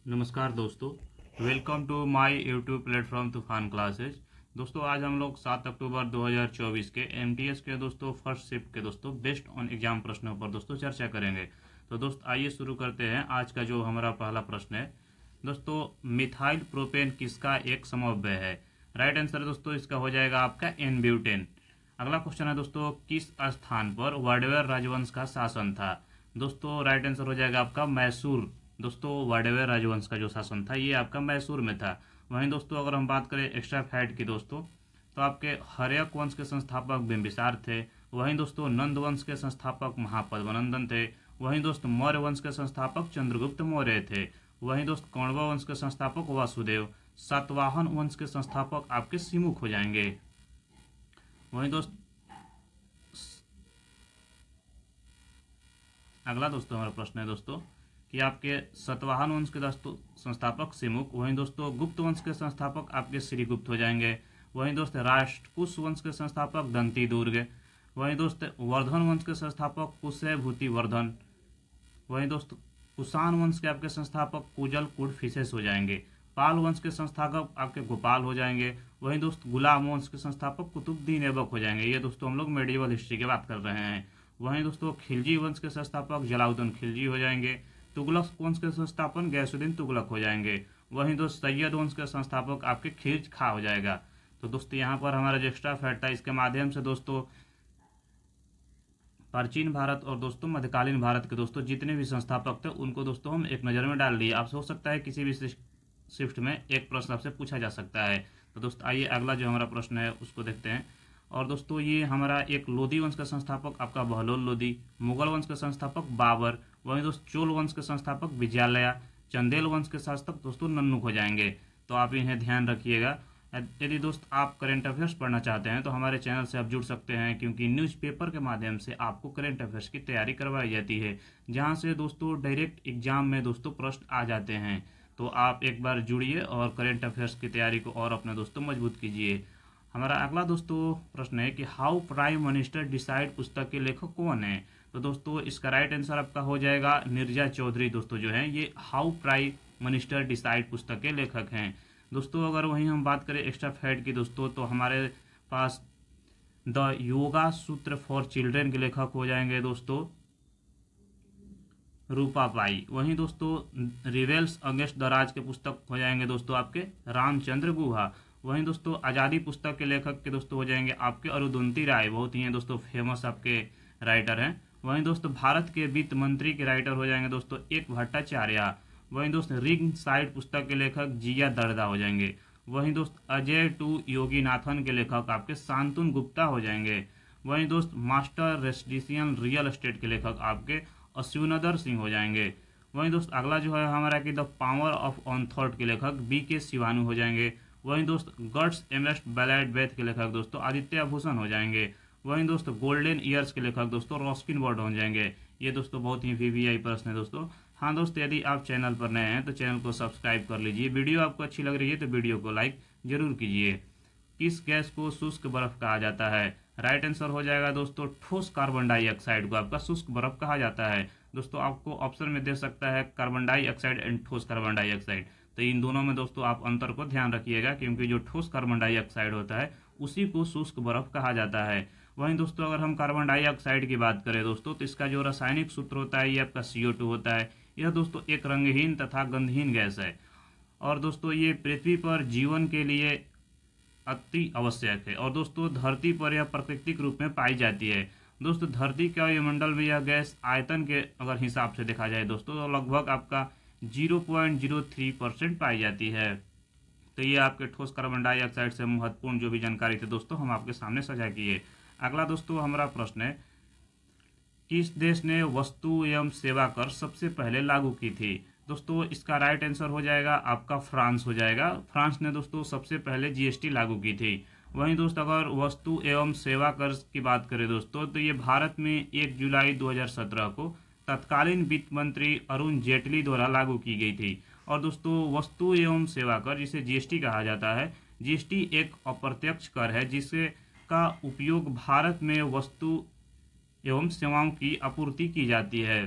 नमस्कार दोस्तों, welcome to my YouTube platform Toofan classes. दोस्तों आज हम लोग 7 अक्टूबर 2024 के एमटीएस के दोस्तों फर्स्ट शिफ्ट के दोस्तों बेस्ट ऑन एग्जाम प्रश्नों पर दोस्तों चर्चा करेंगे। तो दोस्त आइए शुरू करते हैं। आज का जो हमारा पहला प्रश्न है दोस्तों, मिथाइल प्रोपेन किसका एक समव्यय है? राइट आंसर दोस्तों इसका हो जाएगा आपका एन ब्यूटेन। अगला क्वेश्चन है दोस्तों, किस स्थान पर वाडेवर राजवंश का शासन था? दोस्तों राइट आंसर हो जाएगा आपका मैसूर। दोस्तों वाडेवर राजवंश का जो शासन था ये आपका मैसूर में था। वहीं दोस्तों अगर हम बात करें एक्स्ट्रा फैक्ट की दोस्तों, तो आपके हर्यक वंश के संस्थापक बिंबिसार थे। वहीं दोस्तों नंद वंश के संस्थापक महापद्मनंदन थे। वहीं दोस्तों मौर्य वंश के संस्थापक चंद्रगुप्त मौर्य थे। वहीं दोस्त कौरव वंश के संस्थापक वासुदेव। सातवाहन वंश के संस्थापक आपके सिमुख हो जाएंगे। वहीं दोस्त अगला दोस्तों हमारा प्रश्न है दोस्तों कि आपके सतवाहन वंश के दोस्तों संस्थापक सिमुख। वहीं दोस्तों गुप्त वंश के संस्थापक आपके श्रीगुप्त हो जाएंगे। वहीं दोस्त राष्ट्रकूश वंश के संस्थापक दंती दुर्ग। वहीं दोस्त वर्धन वंश के संस्थापक कुशभूति वर्धन। वहीं दोस्त कुषाण वंश के आपके संस्थापक कुजल कुडफिसेस हो जाएंगे। पाल वंश के संस्थापक आपके गोपाल हो जाएंगे। वहीं दोस्त गुलाम वंश के संस्थापक कुतुबुद्दीन ऐबक हो जाएंगे। ये दोस्तों हम लोग मेडिवल हिस्ट्री की बात कर रहे हैं। वहीं दोस्तों खिलजी वंश के संस्थापक जलाउद्दीन खिलजी हो जाएंगे। तुगलक वंश के संस्थापक गैसुद्दीन तुगलक हो जाएंगे। वहीं दोस्त सैयद वंश के संस्थापक आपके खिर्ज खा हो जाएगा। तो दोस्तों यहाँ पर हमारा जो एक्स्ट्रा फैक्ट था इसके माध्यम से दोस्तों प्राचीन भारत और दोस्तों मध्यकालीन भारत के दोस्तों जितने भी संस्थापक थे उनको दोस्तों हम एक नज़र में डाल दिए। आपसे हो सकता है किसी भी शिफ्ट में एक प्रश्न आपसे पूछा जा सकता है। तो दोस्तों आइए अगला जो हमारा प्रश्न है उसको देखते हैं। और दोस्तों ये हमारा एक लोधी वंश का संस्थापक आपका बहलोल लोधी। मुगल वंश के संस्थापक बाबर। वहीं दोस्त चोल वंश के संस्थापक विजयालया। चंदेल वंश के संस्थापक दोस्तों नन्नुक हो जाएंगे। तो आप इन्हें ध्यान रखिएगा। यदि दोस्त आप करंट अफेयर्स पढ़ना चाहते हैं तो हमारे चैनल से आप जुड़ सकते हैं, क्योंकि न्यूज़पेपर के माध्यम से आपको करंट अफेयर्स की तैयारी करवाई जाती है, जहां से दोस्तों डायरेक्ट एग्जाम में दोस्तों प्रश्न आ जाते हैं। तो आप एक बार जुड़िए और करंट अफेयर्स की तैयारी को और अपने दोस्तों मजबूत कीजिए। हमारा अगला दोस्तों प्रश्न है कि हाउ प्राइम मिनिस्टर डिसाइड पुस्तक के लेखक कौन है? तो दोस्तों इसका राइट आंसर आपका हो जाएगा निर्जा चौधरी। दोस्तों जो है ये हाउ प्राइम मिनिस्टर डिसाइड पुस्तक के लेखक हैं। दोस्तों अगर वहीं हम बात करें एक्स्ट्रा फैक्ट की दोस्तों, तो हमारे पास द योगा सूत्र फॉर चिल्ड्रेन के लेखक हो जाएंगे दोस्तों रूपा पाई। वहीं दोस्तों रिवेल्स अगेंस्ट द राज के पुस्तक हो जाएंगे दोस्तों आपके रामचंद्र गुहा। वहीं दोस्तों आज़ादी पुस्तक के लेखक के दोस्तों हो जाएंगे आपके अरुंधति राय, बहुत ही हैं दोस्तों फेमस आपके राइटर हैं। वहीं दोस्तों भारत के वित्त मंत्री के राइटर हो जाएंगे दोस्तों एक भट्टाचार्य। वहीं दोस्त रिंग साइड पुस्तक के लेखक जिया दर्दा हो जाएंगे। वहीं दोस्त अजय टू योगीनाथन के लेखक आपके शांतनु गुप्ता हो जाएंगे। वहीं दोस्त मास्टर रेसिडेंशियल रियल एस्टेट के लेखक आपके अश्विनदर सिंह हो जाएंगे। वहीं दोस्त अगला जो है हमारा कि the power of on thought के लेखक BK शिवानु हो जाएंगे। वहीं दोस्त गड्स एमरेस्ट बैलेट बेथ के लेखक दोस्तों आदित्य भूषण हो जाएंगे। वहीं दोस्त गोल्डन ईयर्स के लेखक दोस्तों रॉस्किन बर्ड हो जाएंगे। ये दोस्तों बहुत ही VVI प्रश्न है दोस्तों। हाँ दोस्तों यदि आप चैनल पर नए हैं तो चैनल को सब्सक्राइब कर लीजिए। वीडियो आपको अच्छी लग रही है तो वीडियो को लाइक जरूर कीजिए। किस गैस को शुष्क बर्फ कहा जाता है? राइट आंसर हो जाएगा दोस्तों ठोस कार्बन डाइऑक्साइड को आपका शुष्क बर्फ कहा जाता है। दोस्तों आपको ऑप्शन में दे सकता है कार्बन डाइऑक्साइड एंड ठोस कार्बन डाइऑक्साइड, तो इन दोनों में दोस्तों आप अंतर को ध्यान रखिएगा, क्योंकि जो ठोस कार्बन डाइऑक्साइड होता है उसी को शुष्क बर्फ कहा जाता है। वहीं दोस्तों अगर हम कार्बन डाइऑक्साइड की बात करें दोस्तों, तो इसका जो रासायनिक सूत्र होता है ये आपका CO2 होता है। यह दोस्तों एक रंगहीन तथा गंधहीन गैस है और दोस्तों ये पृथ्वी पर जीवन के लिए अति आवश्यक है। और दोस्तों धरती पर यह प्राकृतिक रूप में पाई जाती है। दोस्तों धरती के वायुमंडल में यह गैस आयतन के अगर हिसाब से देखा जाए दोस्तों तो लगभग आपका 0.03% पाई जाती है। तो ये आपके ठोस कार्बन डाइऑक्साइड से महत्वपूर्ण जो भी जानकारी थी दोस्तों हम आपके सामने साझा किए। अगला दोस्तों हमारा प्रश्न है, किस देश ने वस्तु एवं सेवा कर सबसे पहले लागू की थी? दोस्तों इसका राइट आंसर हो जाएगा आपका फ्रांस हो जाएगा। फ्रांस ने दोस्तों सबसे पहले GST लागू की थी। वहीं दोस्तों अगर वस्तु एवं सेवा कर की बात करें दोस्तों, तो ये भारत में 1 जुलाई 2017 को तत्कालीन वित्त मंत्री अरुण जेटली द्वारा लागू की गई थी। और दोस्तों वस्तु एवं सेवा कर जिसे GST कहा जाता है, GST एक अप्रत्यक्ष कर है जिससे का उपयोग भारत में वस्तु एवं सेवाओं की आपूर्ति की जाती है।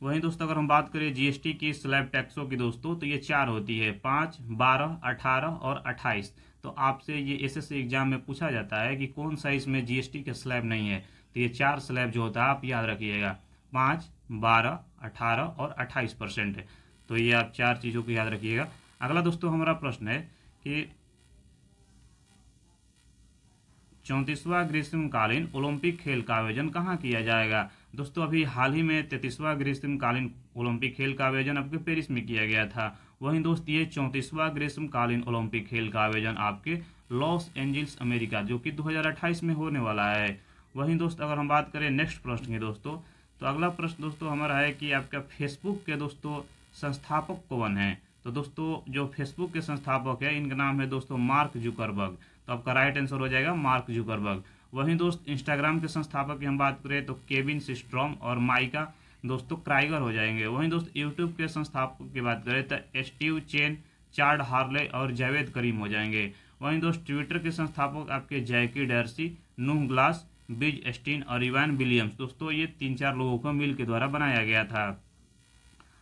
वहीं दोस्तों अगर हम बात करें जीएसटी की स्लैब टैक्सों की दोस्तों, तो ये 4 होती है, 5, 12, 18 और 28। तो आपसे ये एसएससी एग्जाम में पूछा जाता है कि कौन सा इसमें जीएसटी का स्लैब नहीं है। तो ये 4 स्लैब जो होता है आप याद रखिएगा, 5, 12, 18 और 28% है। तो ये आप 4 चीज़ों को याद रखिएगा। अगला दोस्तों हमारा प्रश्न है कि 34वां ग्रीष्मकालीन ओलंपिक खेल का आयोजन कहाँ किया जाएगा। दोस्तों अभी हाल ही में 33वां ग्रीष्मकालीन ओलंपिक खेल का आयोजन आपके पेरिस में किया गया था। वहीं दोस्त ये 34वां ग्रीष्मकालीन ओलंपिक खेल का आयोजन आपके लॉस एंजल्स अमेरिका जो कि 2028 में होने वाला है। वहीं दोस्त अगर हम बात करें नेक्स्ट प्रश्न की दोस्तों, तो अगला प्रश्न दोस्तों हमारा है कि आपका फेसबुक के दोस्तों संस्थापक कौन है। तो दोस्तों जो फेसबुक के संस्थापक है इनका नाम है दोस्तों मार्क जुकरबर्ग। तो आपका राइट आंसर हो जाएगा मार्क जुकरबर्ग। वहीं दोस्त इंस्टाग्राम के संस्थापक की हम बात करें तो केविन सिस्ट्रॉम और माइका दोस्तों क्राइगर हो जाएंगे। वहीं दोस्त यूट्यूब के संस्थापक की बात करें तो स्टीव चेन, चार्ड हार्ले और जावेद करीम हो जाएंगे। वहीं दोस्त ट्विटर के संस्थापक आपके जैकी डर्सी, नूह ग्लास, बिज स्टीन और इवान विलियम्स। दोस्तों ये 3-4 लोगों को मिल के द्वारा बनाया गया था।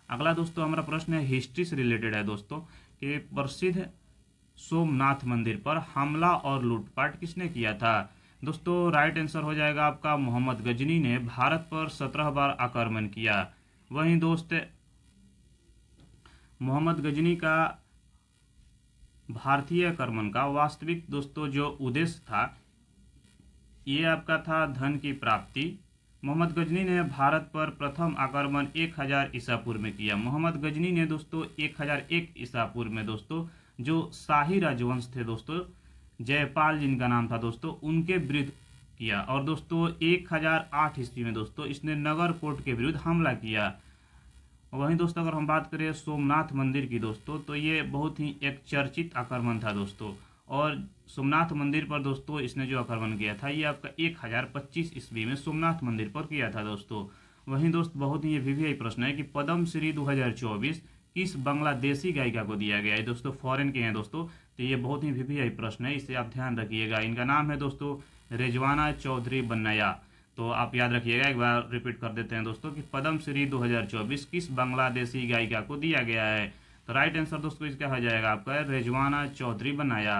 अगला दोस्तों हमारा प्रश्न है हिस्ट्री से रिलेटेड है दोस्तों कि प्रसिद्ध सोमनाथ मंदिर पर हमला और लूटपाट किसने किया था। दोस्तों राइट आंसर हो जाएगा आपका मोहम्मद गजनी ने भारत पर 17 बार आक्रमण किया। वहीं दोस्त मोहम्मद गजनी का भारतीय आक्रमण का वास्तविक दोस्तों जो उद्देश्य था ये आपका था धन की प्राप्ति। मोहम्मद गजनी ने भारत पर प्रथम आक्रमण 1000 ईसा पूर्व में किया। मोहम्मद गजनी ने दोस्तों 1001 ईसा पूर्व में दोस्तों जो शाही राजवंश थे दोस्तों, जयपाल जिनका नाम था दोस्तों, उनके विरुद्ध किया। और दोस्तों 1008 ईस्वी में दोस्तों इसने नगरकोट के विरुद्ध हमला किया। वहीं दोस्तों अगर हम बात करें सोमनाथ मंदिर की दोस्तों, तो ये बहुत ही एक चर्चित आक्रमण था दोस्तों। और सोमनाथ मंदिर पर दोस्तों इसने जो आक्रमण किया था ये आपका 1025 ईस्वी में सोमनाथ मंदिर पर किया था दोस्तों। वहीं दोस्त बहुत ही वीवीआई प्रश्न है कि पद्म श्री 2024 किस बांग्लादेशी गायिका को दिया गया है। दोस्तों फॉरेन के हैं दोस्तों, तो ये बहुत ही वीवीआई प्रश्न है, इसे आप ध्यान रखिएगा। इनका नाम है दोस्तों रिजवाना चौधरी बन्नैया। तो आप याद रखिएगा, एक बार रिपीट कर देते हैं दोस्तों कि पद्म श्री 2024 किस बांग्लादेशी गायिका को दिया गया है। तो राइट आंसर दोस्तों इसका हो जाएगा आपका रिजवाना चौधरी बन्नैया।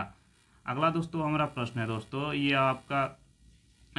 अगला दोस्तों हमारा प्रश्न है दोस्तों ये आपका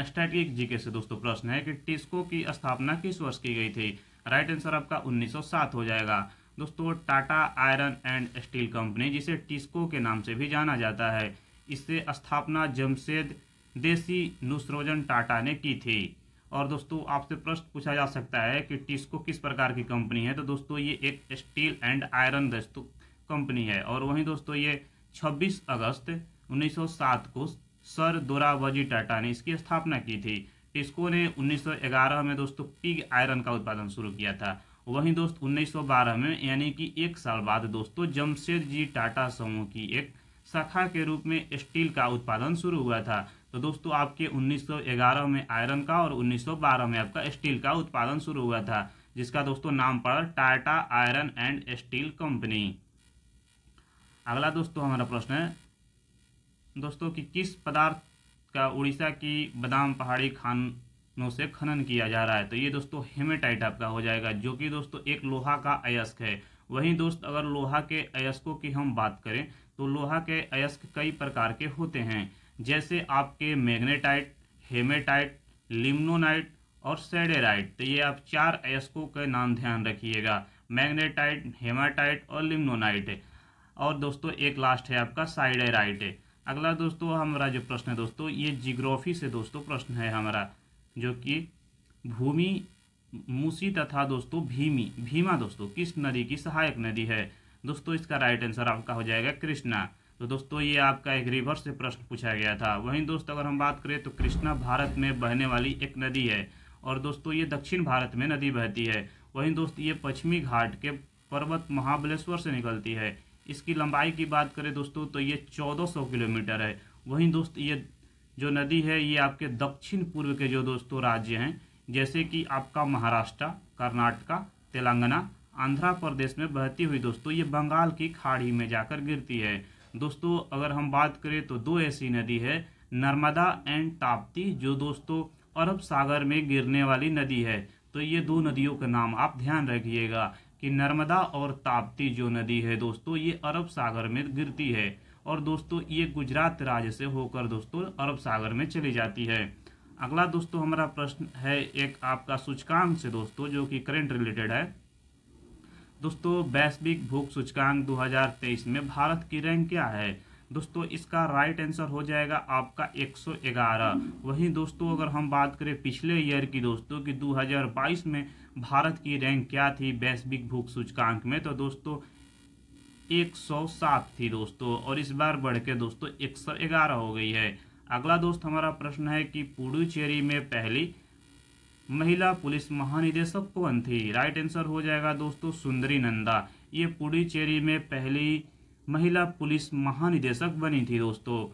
स्टैटिक जीके से दोस्तों प्रश्न है कि टिस्को की स्थापना किस वर्ष की गई थी। राइट आंसर आपका 1907 हो जाएगा। दोस्तों Tata iron and steel company जिसे टिस्को के नाम से भी जाना जाता है, इससे स्थापना जमशेद देसी नुसरोजन टाटा ने की थी। और दोस्तों आपसे प्रश्न पूछा जा सकता है कि टिस्को किस प्रकार की कंपनी है। तो दोस्तों ये एक स्टील एंड आयरन दोस्तों कंपनी है। और वहीं दोस्तों ये 26 अगस्त 1907 को सर दोराबजी टाटा ने इसकी स्थापना की थी। टिस्को ने 1911 में दोस्तों पिग आयरन का उत्पादन शुरू किया था। वहीं दोस्त 1912 में यानी कि 1 साल बाद दोस्तों जमशेदजी टाटा समूह की एक शाखा के रूप में स्टील का उत्पादन शुरू हुआ था। तो दोस्तों आपके 1911 में आयरन का और 1912 में आपका स्टील का उत्पादन शुरू हुआ था, जिसका दोस्तों नाम पड़ा Tata iron and steel company. अगला दोस्तों हमारा प्रश्न है दोस्तों कि किस पदार्थ का उड़ीसा की बादाम पहाड़ी खानों से खनन किया जा रहा है। तो ये दोस्तों हेमेटाइट आपका हो जाएगा, जो कि दोस्तों एक लोहा का अयस्क है। वहीं दोस्त अगर लोहा के अयस्कों की हम बात करें तो लोहा के अयस्क कई प्रकार के होते हैं, जैसे आपके मैग्नेटाइट, हेमेटाइट, लिम्नोनाइट और सैडेराइट। तो ये आप 4 अयस्कों के नाम ध्यान रखिएगा, मैग्नेटाइट, हेमाटाइट और लिम्नोनाइट। और दोस्तों एक लास्ट है आपका साइडेराइट। अगला दोस्तों हमारा जो प्रश्न है दोस्तों ये जियोग्राफी से दोस्तों प्रश्न है हमारा, जो कि भूमि, मूसी तथा दोस्तों भीमा दोस्तों किस नदी की सहायक नदी है। दोस्तों इसका राइट आंसर आपका हो जाएगा कृष्णा। तो दोस्तों ये आपका एक रिवर से प्रश्न पूछा गया था। वहीं दोस्तों अगर हम बात करें तो कृष्णा भारत में बहने वाली एक नदी है और दोस्तों ये दक्षिण भारत में नदी बहती है। वहीं दोस्तों ये पश्चिमी घाट के पर्वत महाबलेश्वर से निकलती है। इसकी लंबाई की बात करें दोस्तों तो ये 1400 किलोमीटर है। वहीं दोस्त ये जो नदी है ये आपके दक्षिण पूर्व के जो दोस्तों राज्य हैं, जैसे कि आपका महाराष्ट्र, कर्नाटका, तेलंगाना, आंध्र प्रदेश में बहती हुई दोस्तों ये बंगाल की खाड़ी में जाकर गिरती है। दोस्तों अगर हम बात करें तो 2 ऐसी नदी है, नर्मदा एंड ताप्ती, जो दोस्तों अरब सागर में गिरने वाली नदी है। तो ये दो नदियों के नाम आप ध्यान रखिएगा कि नर्मदा और ताप्ती जो नदी है दोस्तों ये अरब सागर में गिरती है और दोस्तों ये गुजरात राज्य से होकर दोस्तों अरब सागर में चली जाती है। अगला दोस्तों हमारा प्रश्न है एक आपका सूचकांक से दोस्तों जो कि करंट रिलेटेड है। दोस्तों वैश्विक भूख सूचकांक 2023 में भारत की रैंक क्या है? दोस्तों इसका राइट आंसर हो जाएगा आपका 111। वहीं दोस्तों अगर हम बात करें पिछले ईयर की दोस्तों कि 2022 में भारत की रैंक क्या थी वैश्विक भूख सूचकांक में, तो दोस्तों 107 थी दोस्तों, और इस बार बढ़ के दोस्तों 111 हो गई है। अगला दोस्त हमारा प्रश्न है कि पुडुचेरी में पहली महिला पुलिस महानिदेशक कौन थी? राइट आंसर हो जाएगा दोस्तों सुंदरी नंदा। ये पुडुचेरी में पहली महिला पुलिस महानिदेशक बनी थी दोस्तों।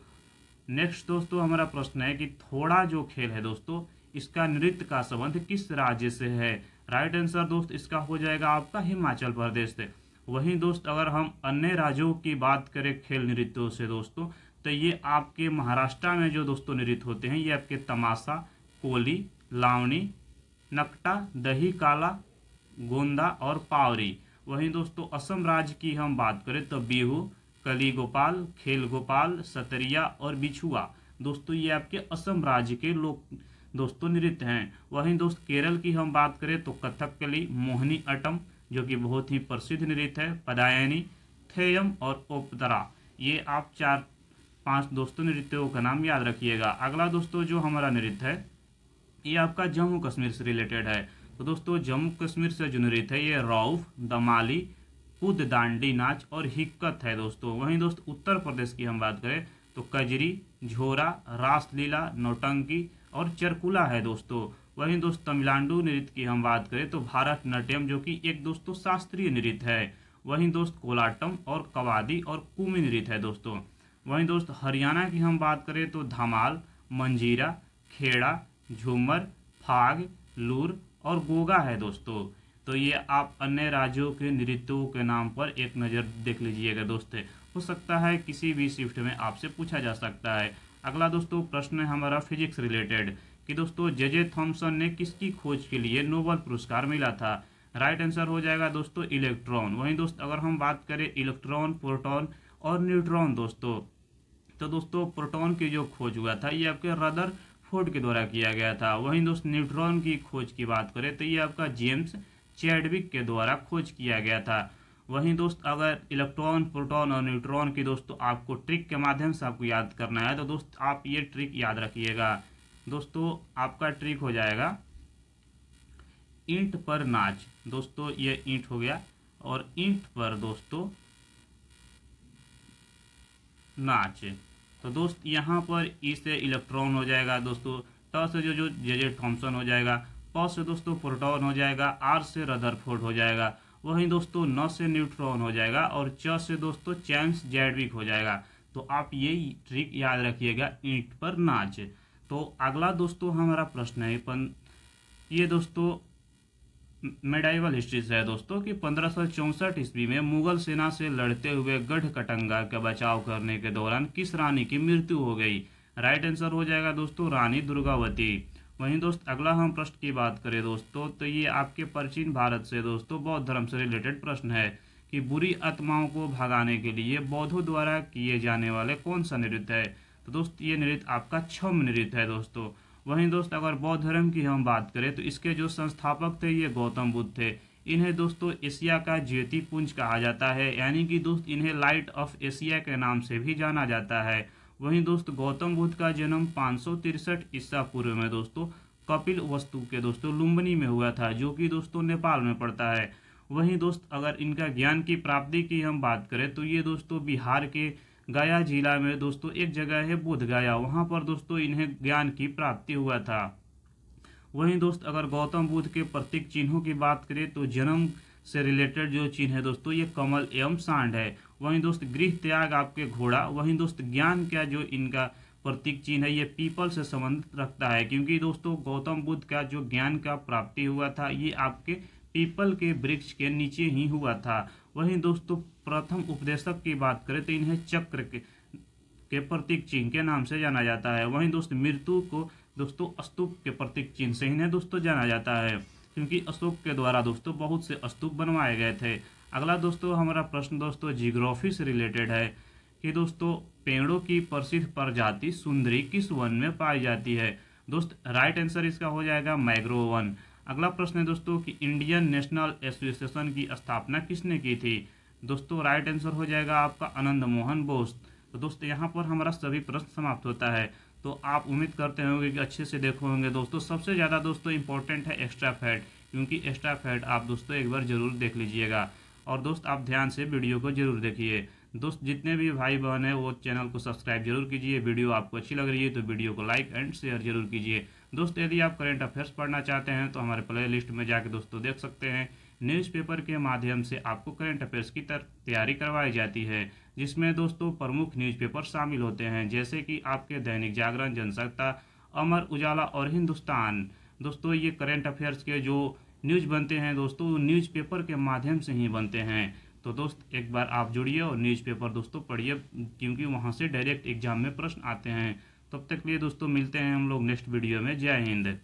नेक्स्ट दोस्तों हमारा प्रश्न है कि थोड़ा जो खेल है दोस्तों इसका नृत्य का संबंध किस राज्य से है? राइट आंसर दोस्त इसका हो जाएगा आपका हिमाचल प्रदेश से। वहीं दोस्त अगर हम अन्य राज्यों की बात करें खेल नृत्यों से दोस्तों, तो ये आपके महाराष्ट्र में जो दोस्तों नृत्य होते हैं ये आपके तमाशा, कोली, लावनी, नकटा, दही काला, गोंदा और पावरी। वहीं दोस्तों असम राज्य की हम बात करें तो बिहू, कली गोपाल, खेल गोपाल, सतरिया और बिछुआ दोस्तों ये आपके असम राज्य के लोक दोस्तों नृत्य हैं। वहीं दोस्त केरल की हम बात करें तो कथकली, मोहिनी अट्टम जो कि बहुत ही प्रसिद्ध नृत्य है, पदायनी, थेयम और ओपतरा। ये आप 4-5 दोस्तों नृत्यों का नाम याद रखिएगा। अगला दोस्तों जो हमारा नृत्य है ये आपका जम्मू कश्मीर से रिलेटेड है। तो दोस्तों जम्मू कश्मीर से जो नृत्य है ये रौफ, दमाली, कुद दांडी नाच और हिक्कत है दोस्तों। वहीं दोस्त उत्तर प्रदेश की हम बात करें तो कजरी, झोरा, रासलीला, नौटंकी और चरकुला है दोस्तों। वहीं दोस्त तमिलनाडु नृत्य की हम बात करें तो भारतनाट्यम जो कि एक दोस्तों शास्त्रीय नृत्य है। वहीं दोस्त कोलाटम और कवादी और कुमी नृत्य है दोस्तों। वहीं दोस्त हरियाणा की हम बात करें तो धमाल, मंजीरा, खेड़ा, झूमर, फाग, लूर और गोगा है दोस्तों। तो ये आप अन्य राज्यों के नृत्यों के नाम पर एक नज़र देख लीजिएगा दोस्तों, हो सकता है किसी भी शिफ्ट में आपसे पूछा जा सकता है। अगला दोस्तों प्रश्न है हमारा फिजिक्स रिलेटेड कि दोस्तों जे थॉमसन ने किसकी खोज के लिए नोबेल पुरस्कार मिला था? राइट आंसर हो जाएगा दोस्तों इलेक्ट्रॉन। वहीं दोस्त अगर हम बात करें इलेक्ट्रॉन, प्रोटॉन और न्यूट्रॉन दोस्तों, तो दोस्तों प्रोटॉन की जो खोज हुआ था ये आपके रदरफोर्ड के द्वारा किया गया था। वहीं दोस्त न्यूट्रॉन की खोज की बात करें तो ये आपका जेम्स चैडविक के द्वारा खोज किया गया था। वहीं दोस्त अगर इलेक्ट्रॉन, प्रोटॉन और न्यूट्रॉन की दोस्तों आपको ट्रिक के माध्यम से आपको याद करना है तो दोस्त आप ये ट्रिक याद रखिएगा दोस्तों। आपका ट्रिक हो जाएगा ईंट पर नाच। दोस्तों ये ईंट हो गया और ईंट पर दोस्तों नाच। तो दोस्त यहाँ पर ई से इलेक्ट्रॉन हो जाएगा दोस्तों, ट से जो जे थॉमसन हो जाएगा, प से दोस्तों प्रोटॉन हो जाएगा, आर से रदरफोर्ड हो जाएगा। वहीं दोस्तों न से न्यूट्रॉन हो जाएगा और च से दोस्तों चैम्स चैडविक हो जाएगा। तो आप ये ट्रिक याद रखिएगा ईंट पर नाच। तो अगला दोस्तों हमारा प्रश्न है ये दोस्तों मेडाइवल हिस्ट्री से है दोस्तों कि 1564 ईस्वी में मुगल सेना से लड़ते हुए गढ़कटंगा का बचाव करने के दौरान किस रानी की मृत्यु हो गई? राइट आंसर हो जाएगा दोस्तों रानी दुर्गावती। वहीं दोस्त अगला हम प्रश्न की बात करें दोस्तों तो ये आपके प्राचीन भारत से दोस्तों बौद्ध धर्म से रिलेटेड प्रश्न है कि बुरी आत्माओं को भगाने के लिए बौद्धों द्वारा किए जाने वाले कौन सा नृत्य है? तो दोस्त ये नृत्य आपका छम नृत्य है दोस्तों। वहीं दोस्त अगर बौद्ध धर्म की हम बात करें तो इसके जो संस्थापक थे ये गौतम बुद्ध थे। इन्हें दोस्तों एशिया का ज्योतिपुंज कहा जाता है, यानी कि दोस्त इन्हें लाइट ऑफ एशिया के नाम से भी जाना जाता है। वहीं दोस्त गौतम बुद्ध का जन्म 563 ईसा पूर्व में दोस्तों कपिल वस्तु के दोस्तों लुम्बिनी में हुआ था, जो कि दोस्तों नेपाल में पड़ता है। वहीं दोस्त अगर इनका ज्ञान की प्राप्ति की हम बात करें तो ये दोस्तों बिहार के गया जिला में दोस्तों एक जगह है बोध गया, वहां पर दोस्तों इन्हें ज्ञान की प्राप्ति हुआ था। वहीं दोस्त अगर गौतम बुद्ध के प्रतीक चिन्हों की बात करें तो जन्म से रिलेटेड जो चिन्ह है दोस्तों ये कमल एवं सांड है। वहीं दोस्त गृह त्याग आपके घोड़ा। वहीं दोस्त ज्ञान का जो इनका प्रतीक चिन्ह है ये पीपल से संबंध रखता है, क्योंकि दोस्तों गौतम बुद्ध का जो ज्ञान का प्राप्ति हुआ था ये आपके पीपल के वृक्ष के नीचे ही हुआ था। वहीं दोस्तों प्रथम उपदेशक की बात करें तो इन्हें चक्र के प्रतीक चिन्ह के नाम से जाना जाता है। वहीं दोस्त मृत्यु को दोस्तों स्तूप के प्रतीक चिन्ह से इन्हें दोस्तों जाना जाता है। क्योंकि अशोक के द्वारा दोस्तों बहुत से स्तूप बनवाए गए थे। अगला दोस्तों हमारा प्रश्न दोस्तों जियोग्राफी से रिलेटेड है कि दोस्तों पेड़ों की प्रसिद्ध प्रजाति सुंदरी किस वन में पाई जाती है। दोस्त राइट आंसर इसका हो जाएगा मैंग्रोव वन। अगला प्रश्न है दोस्तों कि इंडियन नेशनल एसोसिएशन की स्थापना किसने की थी। दोस्तों राइट आंसर हो जाएगा आपका आनंद मोहन बोस। तो दोस्तों यहाँ पर हमारा सभी प्रश्न समाप्त होता है। तो आप उम्मीद करते होंगे कि अच्छे से देखो होंगे दोस्तों। सबसे ज़्यादा दोस्तों इंपॉर्टेंट है एक्स्ट्रा फैट, क्योंकि एक्स्ट्रा फैट आप दोस्तों एक बार जरूर देख लीजिएगा। और दोस्त आप ध्यान से वीडियो को जरूर देखिए। दोस्त जितने भी भाई बहन हैं वो चैनल को सब्सक्राइब जरूर कीजिए। वीडियो आपको अच्छी लग रही है तो वीडियो को लाइक एंड शेयर जरूर कीजिए। दोस्त यदि आप करंट अफेयर्स पढ़ना चाहते हैं तो हमारे प्ले लिस्ट में जाके दोस्तों देख सकते हैं। न्यूज़पेपर के माध्यम से आपको करंट अफेयर्स की तैयारी करवाई जाती है, जिसमें दोस्तों प्रमुख न्यूज़पेपर शामिल होते हैं, जैसे कि आपके दैनिक जागरण, जनसत्ता, अमर उजाला और हिंदुस्तान। दोस्तों ये करंट अफेयर्स के जो न्यूज़ बनते हैं दोस्तों न्यूज़पेपर के माध्यम से ही बनते हैं। तो दोस्त एक बार आप जुड़िए और न्यूज़पेपर दोस्तों पढ़िए, क्योंकि वहाँ से डायरेक्ट एग्जाम में प्रश्न आते हैं। तब तक के लिए दोस्तों मिलते हैं हम लोग नेक्स्ट वीडियो में। जय हिंद।